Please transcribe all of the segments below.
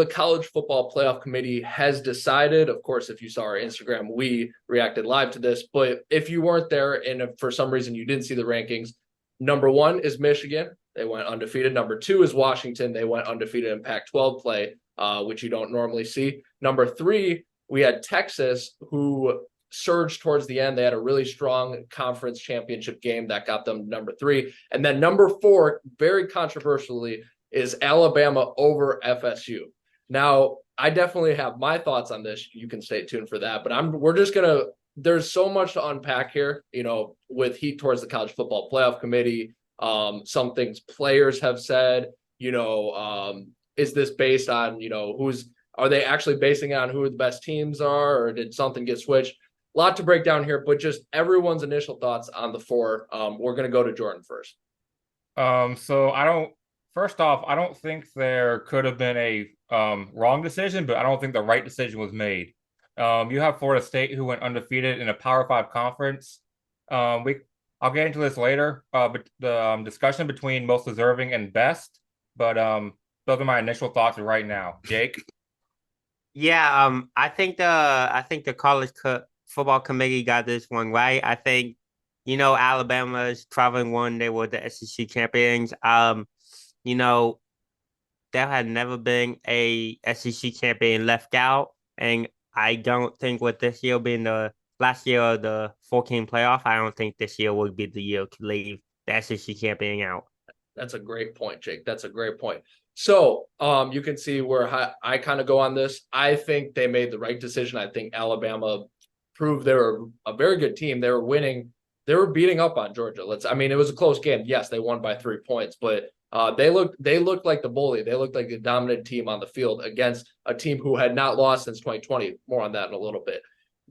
The College Football Playoff Committee has decided, of course, if you saw our Instagram, we reacted live to this. But if you weren't there and if for some reason you didn't see the rankings, number one is Michigan. They went undefeated. Number two is Washington. They went undefeated in Pac-12 play, which you don't normally see. Number three, we had Texas, who surged towards the end. They had a really strong conference championship game that got them number three. And then number four, very controversially, is Alabama over FSU. Now, I definitely have my thoughts on this. You can stay tuned for that, but we're just gonna. There's so much to unpack here, with heat towards the College Football Playoff Committee. Some things players have said. Is this based on are they actually basing it on who the best teams are, or did something get switched? A lot to break down here, but just everyone's initial thoughts on the four. We're gonna go to Jordan first. So I don't. First off, I don't think there could have been a wrong decision, but I don't think the right decision was made. You have Florida State who went undefeated in a Power Five conference. I'll get into this later, but the discussion between most deserving and best. But those are my initial thoughts right now. Jake. Yeah, I think the football committee got this one right. I think, Alabama's traveling one. They were the SEC champions. You know, there had never been a SEC champion left out, and I don't think with this year being the last year of the 14 playoff, I don't think this year would be the year to leave the SEC champion out. That's a great point, Jake. That's a great point. So you can see where I kind of go on this. I think they made the right decision. I think Alabama proved they were a very good team. They were winning. They were beating up on Georgia. It was a close game. Yes, they won by 3 points, but they looked like the bully. They looked like the dominant team on the field against a team who had not lost since 2020. More on that in a little bit.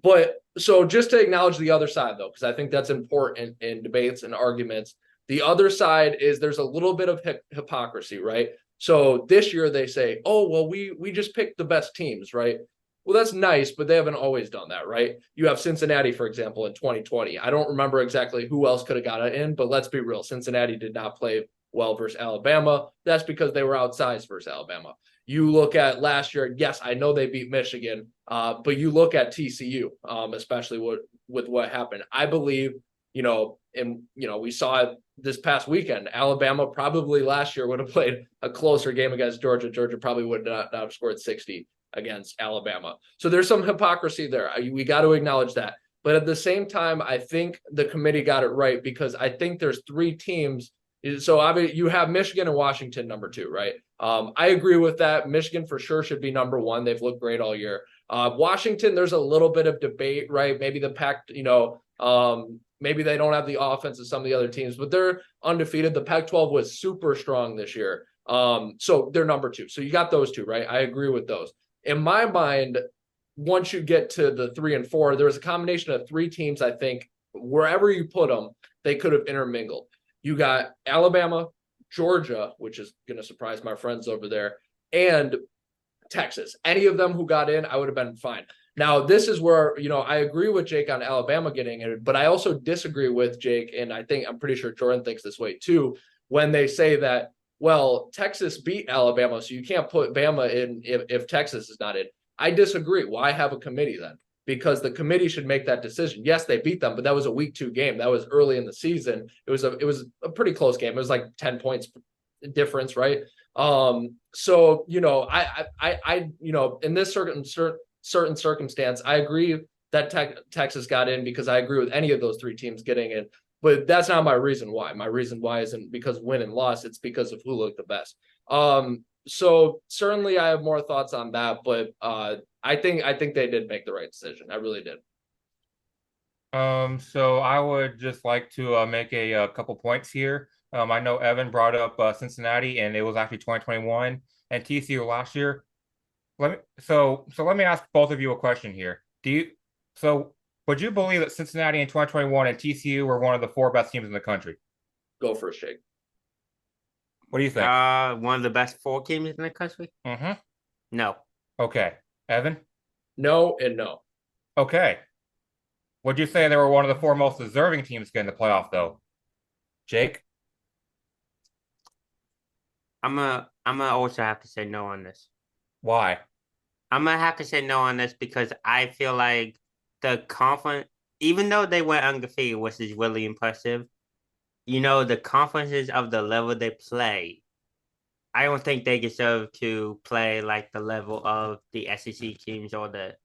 But so just to acknowledge the other side, though, because I think that's important in debates and arguments. The other side is there's a little bit of hypocrisy, right? So this year they say, oh, well, we just picked the best teams, right? Well, that's nice, but they haven't always done that, right? You have Cincinnati, for example, in 2020. I don't remember exactly who else could have got it in, but let's be real. Cincinnati did not play well versus Alabama. That's because they were outsized versus Alabama. You look at last year, yes, I know they beat Michigan, but you look at TCU, especially with what happened. I believe, we saw it this past weekend. Alabama probably last year would have played a closer game against Georgia. Georgia probably would not have scored 60 against Alabama. So there's some hypocrisy there. We got to acknowledge that. But at the same time, I think the committee got it right because I think there's three teams. So obviously you have Michigan and Washington number two, right? I agree with that. Michigan for sure should be number one. They've looked great all year. Washington, there's a little bit of debate, right? Maybe the Pac, maybe they don't have the offense of some of the other teams, but they're undefeated. The Pac-12 was super strong this year. So they're number two. So you got those two, right? I agree with those. In my mind, once you get to the 3 and 4, there was a combination of three teams. I think wherever you put them, they could have intermingled. You got Alabama, Georgia, which is going to surprise my friends over there, and Texas. Any of them who got in, I would have been fine. Now, this is where, I agree with Jake on Alabama getting it, but I also disagree with Jake, and I'm pretty sure Jordan thinks this way too, when they say that, well, Texas beat Alabama, so you can't put Bama in if Texas is not in. I disagree. Why have a committee then? Because the committee should make that decision. Yes, they beat them, but that was a week 2 game. That was early in the season. It was a pretty close game. It was like 10 points difference, right? So in this certain circumstance, I agree that Texas got in because I agree with any of those three teams getting in. But that's not my reason why. My reason why isn't because win and loss. It's because of who looked the best. So certainly I have more thoughts on that, but I think they did make the right decision. I really did. So I would just like to make a couple points here. I know Evan brought up Cincinnati, and it was actually 2021 and TCU last year. Let me ask both of you a question here. Would you believe that Cincinnati in 2021 and TCU were one of the 4 best teams in the country? Go for a shake. What do you think? One of the best 4 teams in the country? Mm-hmm. No. Okay. Evan? No and no. Okay. Would you say they were one of the 4 most deserving teams to get in the playoff, though? Jake? I'm gonna also have to say no on this. Why? I'm gonna have to say no on this because I feel like the conference, even though they went undefeated, which is really impressive, the conferences of the level they play, I don't think they deserve to play like the level of the SEC teams or the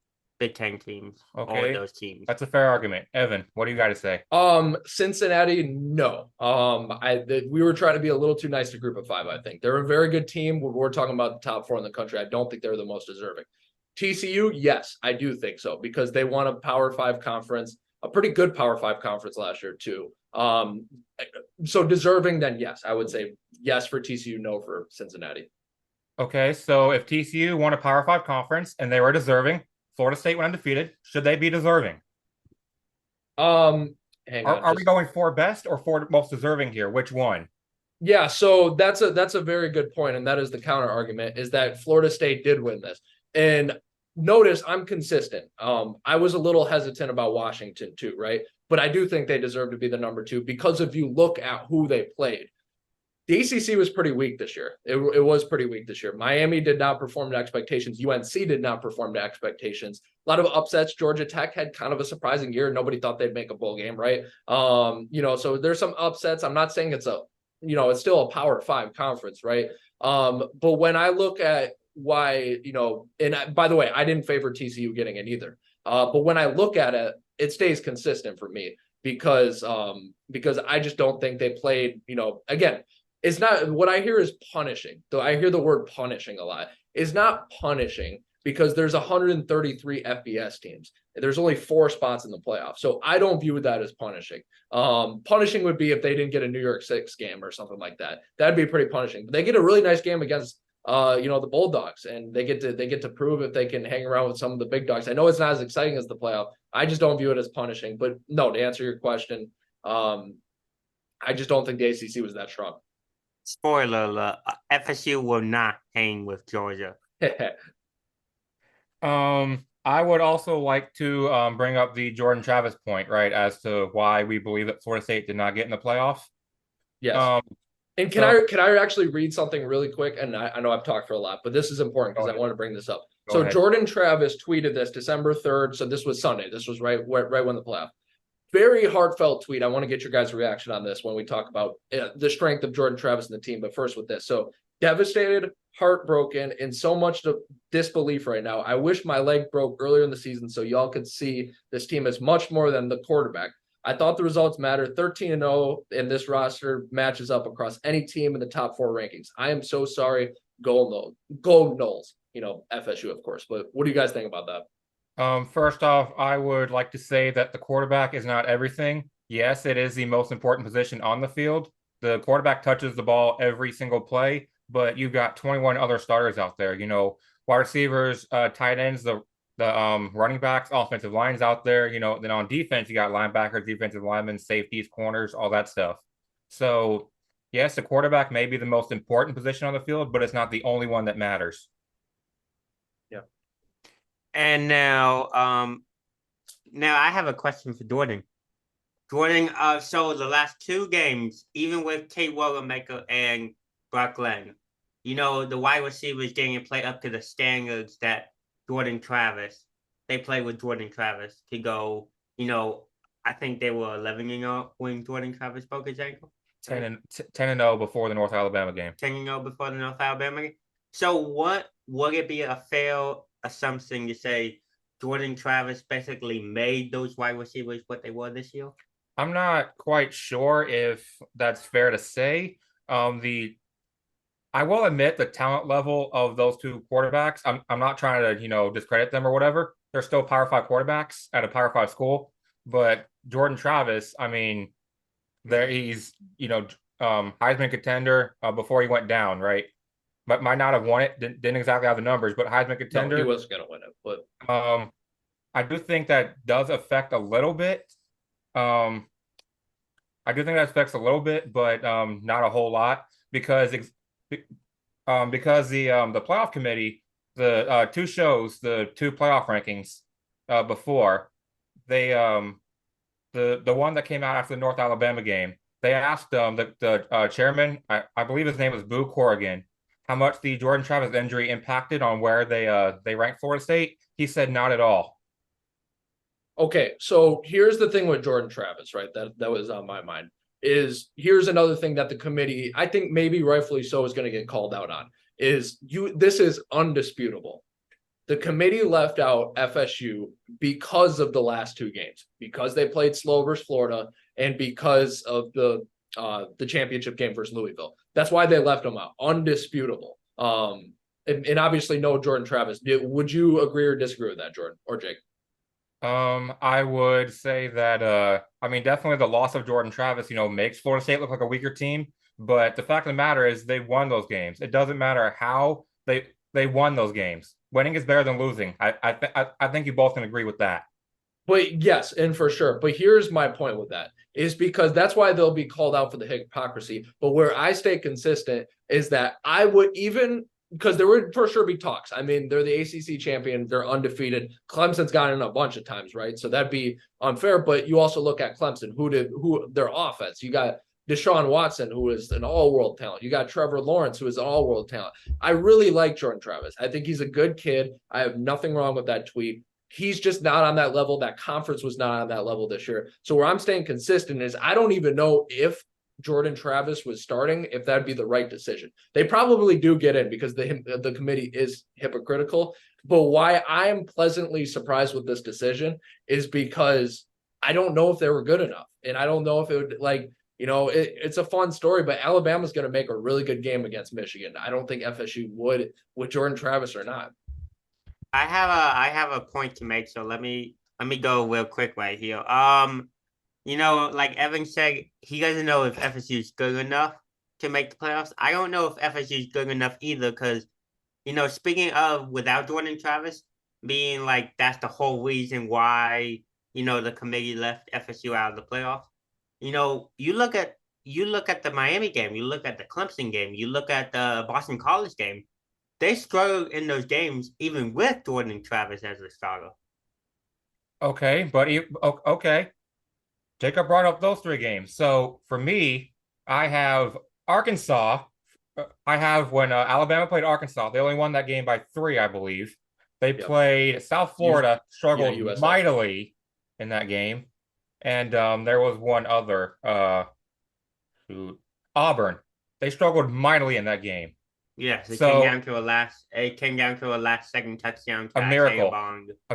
Big Ten teams or Okay, those teams. that's a fair argument. Evan, what do you got to say? Cincinnati, no. We were trying to be a little too nice to Group of Five. I think they're a very good team. We're talking about the top four in the country. I don't think they're the most deserving. TCU, yes, I do think so because they won a Power Five conference, a pretty good Power Five conference last year too. So deserving, then yes, I would say yes for TCU, no for Cincinnati. Okay, so if TCU won a Power Five conference and they were deserving, Florida State went undefeated, should they be deserving? Um, Hang on, Are we going for best or for most deserving here? Which one? yeah, so that's a very good point, and that is the counter argument is that Florida State did win this. And notice I'm consistent. I was a little hesitant about Washington too, right? But I do think they deserve to be the number two because if you look at who they played, the ACC was pretty weak this year. It was pretty weak this year. Miami did not perform to expectations. UNC did not perform to expectations. A lot of upsets. Georgia Tech had kind of a surprising year. Nobody thought they'd make a bowl game, right? So there's some upsets. I'm not saying it's still a Power Five conference, right? But when I look at why, by the way, I didn't favor TCU getting it either. But when I look at it, it stays consistent for me because I just don't think they played, again, it's not what I hear is punishing. Though I hear the word punishing a lot. It's not punishing because there's 133 FBS teams. There's only 4 spots in the playoff. So I don't view that as punishing. Punishing would be if they didn't get a New York Six game or something like that. That'd be pretty punishing. But they get a really nice game against the Bulldogs, and they get to prove if they can hang around with some of the big dogs. I know it's not as exciting as the playoff. I just don't view it as punishing. But no, to answer your question, I just don't think the ACC was that strong. Spoiler alert, FSU will not hang with Georgia. I would also like to bring up the Jordan Travis point, right, as to why we believe that Florida State did not get in the playoff. Yes. Um, And can I actually read something really quick? And I know I've talked for a lot, but this is important because I want to bring this up. Go So ahead. Jordan Travis tweeted this December 3rd. So this was Sunday. This was right when the playoff. Very heartfelt tweet. I want to get your guys' reaction on this when we talk about the strength of Jordan Travis and the team. But first with this. So devastated, heartbroken, in so much disbelief right now. I wish my leg broke earlier in the season so y'all could see this team is much more than the quarterback. I thought the results mattered. 13-0 in this roster matches up across any team in the top 4 rankings. I am so sorry. Go Noles. FSU, of course. But what do you guys think about that? First off, I would like to say that the quarterback is not everything. Yes, it is the most important position on the field. The quarterback touches the ball every single play, but you've got 21 other starters out there. Wide receivers, tight ends, the running backs, offensive lines out there. Then on defense, you got linebackers, defensive linemen, safeties, corners, all that stuff. So, yes, the quarterback may be the most important position on the field, but it's not the only one that matters. Yeah. And now I have a question for Jordan. Jordan, so the last 2 games, even with Kate Wanamaker and Brock Glenn, the wide receivers didn't play up to the standards that Jordan Travis. They played with Jordan Travis to go, I think they were 11-0 when Jordan Travis broke his ankle. 10-0 before the North Alabama game. 10-0 before the North Alabama game. So what would it be a fair assumption to say Jordan Travis basically made those wide receivers what they were this year? I'm not quite sure if that's fair to say. I will admit the talent level of those 2 quarterbacks. I'm not trying to, discredit them or whatever. They're still Power 5 quarterbacks at a Power 5 school. But Jordan Travis, I mean, he's, Heisman contender before he went down, right? But might not have won it. Didn't exactly have the numbers, but Heisman contender. No, he was going to win it, but I do think that does affect a little bit. I do think that affects a little bit, but not a whole lot because the playoff committee, the 2 shows, the 2 playoff rankings before they the one that came out after the North Alabama game, they asked the chairman, I believe his name was Boo Corrigan, how much the Jordan Travis injury impacted on where they ranked Florida State, he said not at all. Okay, so here's the thing with Jordan Travis, right? That was on my mind. Is here's another thing that the committee, I think maybe rightfully so, is going to get called out on. This is undisputable. The committee left out FSU because of the last two games, because they played slow versus Florida, and because of the championship game versus Louisville. That's why they left them out. Undisputable. And obviously no Jordan Travis. Would you agree or disagree with that, Jordan or Jake? I would say that I mean definitely the loss of Jordan Travis, makes Florida State look like a weaker team. But the fact of the matter is they won those games. It doesn't matter how they won those games. Winning is better than losing. I think you both can agree with that. But yes, and for sure. But here's my point with that is because that's why they'll be called out for the hypocrisy. But where I stay consistent is that I would even because there would for sure be talks. I mean, they're the ACC champion, they're undefeated. Clemson's gotten in a bunch of times, right? So that'd be unfair. But you also look at Clemson, who their offense. You got Deshaun Watson, who is an all-world talent. You got Trevor Lawrence, who is an all-world talent. I really like Jordan Travis. I think he's a good kid. I have nothing wrong with that tweet. He's just not on that level. That conference was not on that level this year. So where I'm staying consistent is I don't even know if Jordan Travis was starting, if that'd be the right decision. They probably do get in because the committee is hypocritical. But why I am pleasantly surprised with this decision is because I don't know if they were good enough. And I don't know if it would it's a fun story, but Alabama's going to make a really good game against Michigan. I don't think FSU would with Jordan Travis or not. I have a point to make, so let me go real quick right here. Like Evan said, he doesn't know if FSU is good enough to make the playoffs. I don't know if FSU is good enough either, because speaking of without Jordan Travis being like that's the whole reason why the committee left FSU out of the playoffs. You look at the Miami game, you look at the Clemson game, you look at the Boston College game. They struggled in those games even with Jordan Travis as a starter. Okay, but okay. Jacob brought up those three games. So for me, I have Arkansas. I have when Alabama played Arkansas, they only won that game by 3, I believe. They played South Florida, struggled mightily in that game. And there was one other, Auburn. They struggled mightily in that game. Yes, it came down to a last second touchdown. A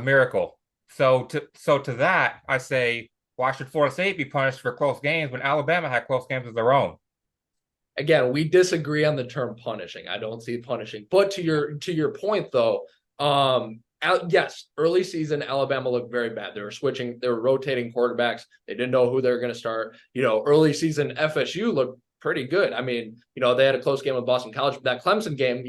miracle. So to that, I say, why should Florida State be punished for close games when Alabama had close games of their own? Again, we disagree on the term punishing. I don't see punishing. But to your point though, yes, early season Alabama looked very bad. They were rotating quarterbacks. They didn't know who they were going to start. Early season FSU looked pretty good. I mean, they had a close game with Boston College. That Clemson game,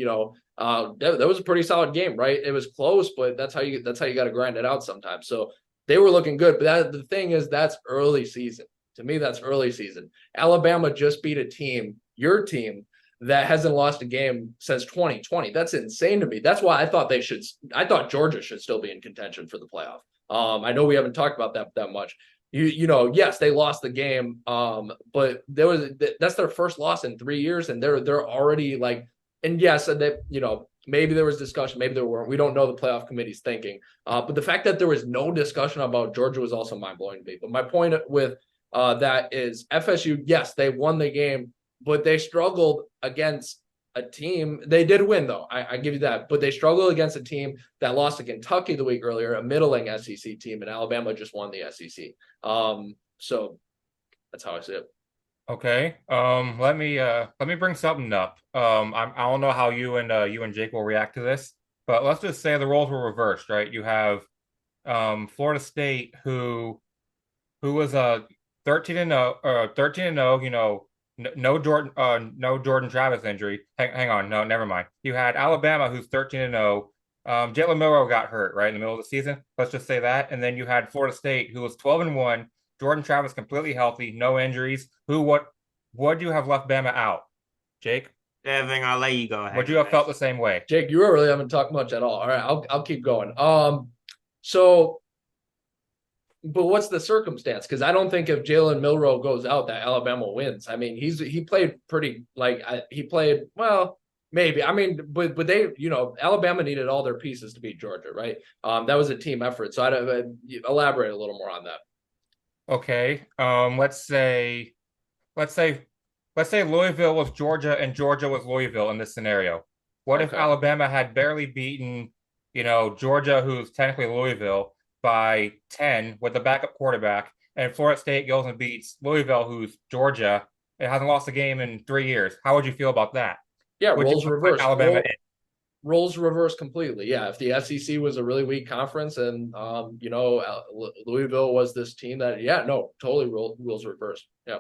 that was a pretty solid game, right? It was close, but that's how you got to grind it out sometimes. So they were looking good. But the thing is, that's early season. To me, that's early season. Alabama just beat a team, your team, that hasn't lost a game since 2020. That's insane to me. That's why I thought Georgia should still be in contention for the playoff. I know we haven't talked about that much. Yes, they lost the game, but that's their first loss in 3 years, and they're already like, and yes, and they, maybe there was discussion, maybe there weren't. We don't know the playoff committee's thinking, but the fact that there was no discussion about Georgia was also mind blowing to me. But my point with that is FSU, yes, they won the game, but they struggled against a team. They did win, though. I give you that. But they struggled against a team that lost to Kentucky the week earlier, a middling SEC team, and Alabama just won the SEC. So that's how I see it. Okay. Let me bring something up. I don't know how you and Jake will react to this, but let's just say the roles were reversed, right? You have Florida State who was 13-0, no Jordan Travis injury. Hang on, no, never mind. You had Alabama, who's 13-0. Jalen Milroe got hurt right in the middle of the season. Let's just say that, and then you had Florida State, who was 12-1. Jordan Travis completely healthy, no injuries. What would you have left Bama out, Jake? Evan, I'll let you go ahead. Would you have felt the same way, Jake? You really haven't talked much at all. All right, I'll keep going. So. But what's the circumstance? Because I don't think if Jalen Milroe goes out, that Alabama wins. I mean, he played pretty he played well. Maybe. I mean, but they, Alabama needed all their pieces to beat Georgia, right? That was a team effort. So I elaborate a little more on that. Okay. Let's say let's say Louisville was Georgia and Georgia was Louisville in this scenario. What if Okay. Alabama had barely beaten, Georgia, who's technically Louisville, by 10 with a backup quarterback, and Florida State goes and beats Louisville, who's Georgia, and hasn't lost a game in 3 years? How would you feel about that? Yeah, Would you roles want to put reversed. Alabama in? Roles reversed completely. Yeah, if the SEC was a really weak conference and Louisville was this team that, yeah, no, totally rules reversed. Yeah,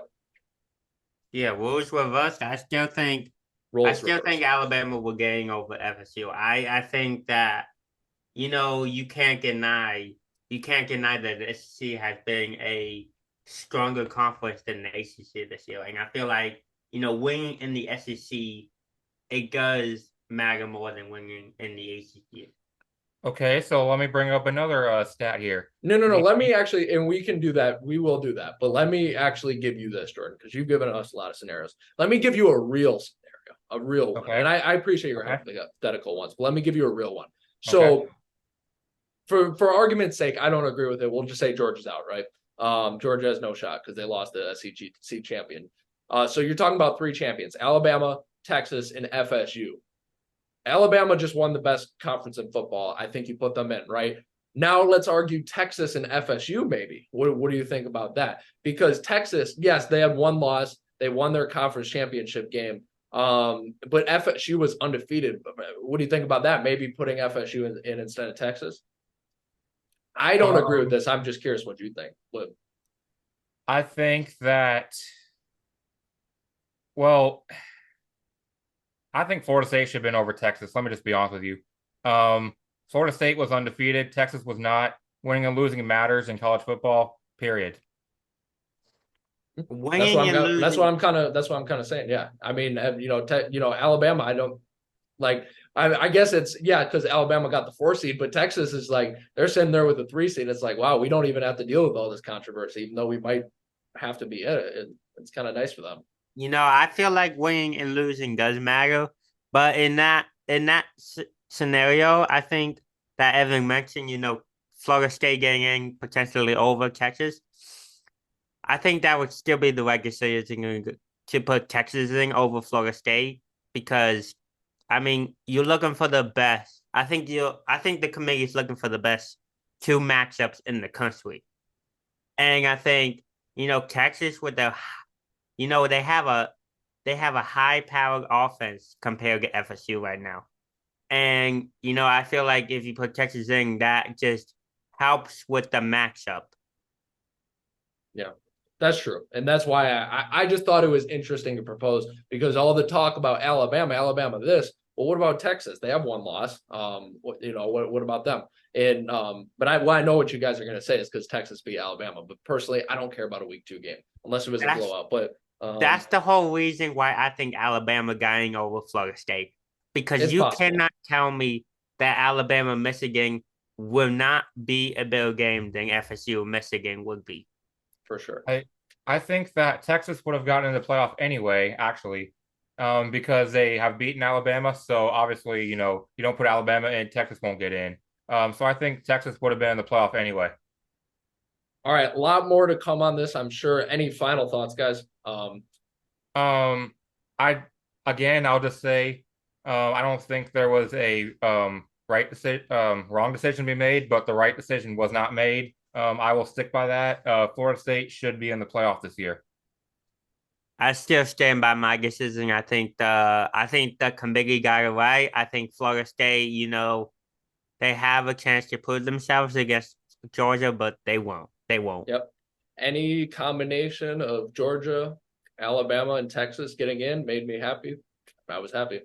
Yeah, rules reversed. I roles still reversed. think Alabama will gain over FSU. I think that you can't deny that the SEC has been a stronger conference than the ACC this year, and I feel like winning in the SEC it does matter more than winning in the ACC. Okay, so let me bring up another stat here. No. Let me actually, and we can do that. We will do that. But let me actually give you this, Jordan, because you've given us a lot of scenarios. Let me give you a real scenario, a real one. Okay. And I appreciate your Okay. hypothetical ones, but let me give you a real one. Okay. So for argument's sake, I don't agree with it. We'll just say Georgia's out, right? Georgia has no shot because they lost the SEC champion. So you're talking about three champions: Alabama, Texas, and FSU. Alabama just won the best conference in football. I think you put them in, right? Now let's argue Texas and FSU, maybe. What do you think about that? Because Texas, yes, they had one loss. They won their conference championship game. But FSU was undefeated. What do you think about that? Maybe putting FSU in instead of Texas? I don't agree with this. I'm just curious what you think. I think that, well, I think Florida State should have been over Texas. Let me just be honest with you. Florida State was undefeated. Texas was not. Winning and losing matters in college football, period. Winning and losing. That's what I'm kind of saying. Yeah. I mean, Alabama, I don't like, I guess it's, yeah, because Alabama got the 4 seed, but Texas is like, they're sitting there with the 3 seed. It's like, wow, we don't even have to deal with all this controversy, even though we might have to be in it. It's kind of nice for them. I feel like winning and losing does matter, but in that scenario, I think that Evan mentioned, Florida State getting in potentially over Texas. I think that would still be the right decision to put Texas in over Florida State because, I mean, you're looking for the best. I think the committee is looking for the best 2 matchups in the country, and I think Texas with the they have a high-powered offense compared to FSU right now. And, I feel like if you put Texas in, that just helps with the matchup. Yeah, that's true. And that's why I just thought it was interesting to propose because all the talk about Alabama this, well, what about Texas? They have 1 loss. What about them? And but I know what you guys are going to say is because Texas beat Alabama. But personally, I don't care about a week 2 game unless it was a blowout. But that's the whole reason why I think Alabama going over Florida State. Because you cannot tell me that Alabama Michigan will not be a better game than FSU Michigan would be. For sure. I think that Texas would have gotten in the playoff anyway, actually, because they have beaten Alabama. So obviously, you don't put Alabama in, Texas won't get in. So I think Texas would have been in the playoff anyway. All right, a lot more to come on this, I'm sure. Any final thoughts, guys? I'll just say, I don't think there was a wrong decision to be made, but the right decision was not made. I will stick by that. Florida State should be in the playoff this year. I still stand by my decision. I think the committee got it right. I think Florida State, they have a chance to prove themselves against Georgia, but they won't. They won't. Yep. Any combination of Georgia, Alabama, and Texas getting in made me happy. I was happy.